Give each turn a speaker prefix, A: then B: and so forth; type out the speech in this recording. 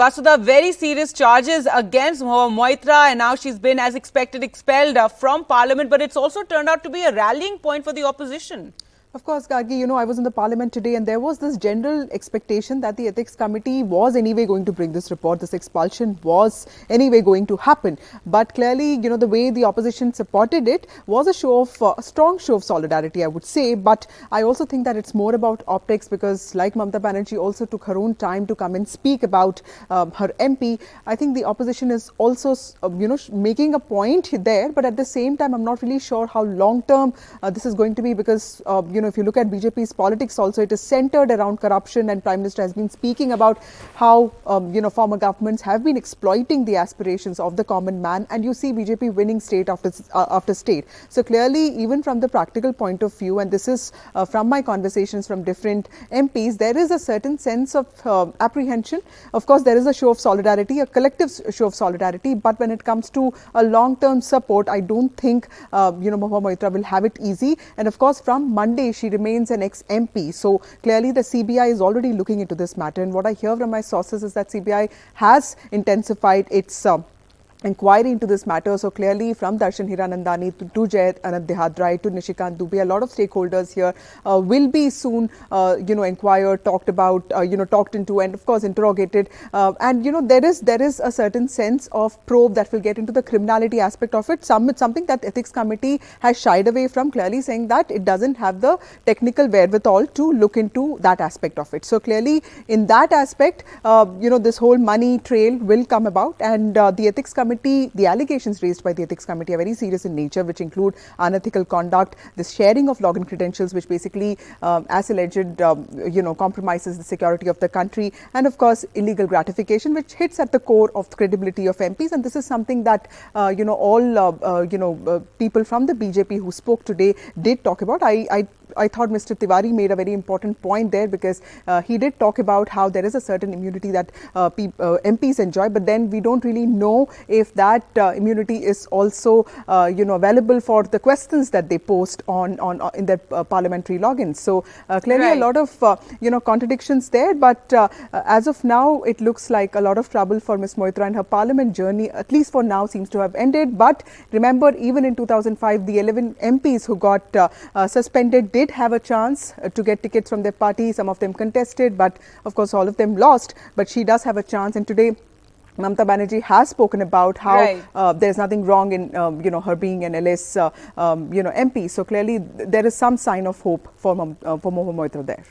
A: Vasudha, very serious charges against Mahua Moitra, and now she's been, as expected, expelled from Parliament. But it's also turned out to be a rallying point for the opposition.
B: Of course, Gargi, I was in the parliament today and there was this general expectation that the ethics committee was anyway going to bring this report. This expulsion was anyway going to happen. But clearly, the way the opposition supported it was a strong show of solidarity, I would say. But I also think that it's more about optics because like Mamata Banerjee also took her own time to come and speak about her MP. I think the opposition is also, making a point there. But at the same time, I'm not really sure how long term this is going to be because, if you look at BJP's politics also, it is centered around corruption, and Prime Minister has been speaking about how, former governments have been exploiting the aspirations of the common man, and you see BJP winning state after state. So clearly, even from the practical point of view, and this is from my conversations from different MPs, there is a certain sense of apprehension. Of course, there is a show of solidarity, a collective show of solidarity, but when it comes to a long-term support, I don't think, Mahua Moitra will have it easy. And of course, from Monday, she remains an ex-MP. So clearly the CBI is already looking into this matter. And what I hear from my sources is that CBI has intensified its inquiry into this matter. So clearly from Darshan Hiranandani to Jai Anand Dehadrai to Nishikant Dubey, a lot of stakeholders here will be soon, inquired, talked about, talked into and of course interrogated. And, there is a certain sense of probe that will get into the criminality aspect of it. Something that Ethics Committee has shied away from, clearly saying that it doesn't have the technical wherewithal to look into that aspect of it. So clearly in that aspect, this whole money trail will come about, and the Ethics Committee, the allegations raised by the Ethics Committee are very serious in nature, which include unethical conduct, the sharing of login credentials, which basically, as alleged, compromises the security of the country, and of course, illegal gratification, which hits at the core of the credibility of MPs. And this is something that, all, people from the BJP who spoke today did talk about. I thought Mr. Tiwari made a very important point there because he did talk about how there is a certain immunity that MPs enjoy, but then we don't really know if that immunity is also, available for the questions that they post in their parliamentary logins. So clearly a lot of, contradictions there, but as of now, it looks like a lot of trouble for Ms. Moitra and her parliament journey, at least for now, seems to have ended. But remember, even in 2005, the 11 MPs who got suspended did have a chance to get tickets from their party. Some of them contested, but of course all of them lost. But she does have a chance, and today Mamata Banerjee has spoken about how there's nothing wrong in her being an LS MP. So clearly there is some sign of hope for Mahua Moitra there.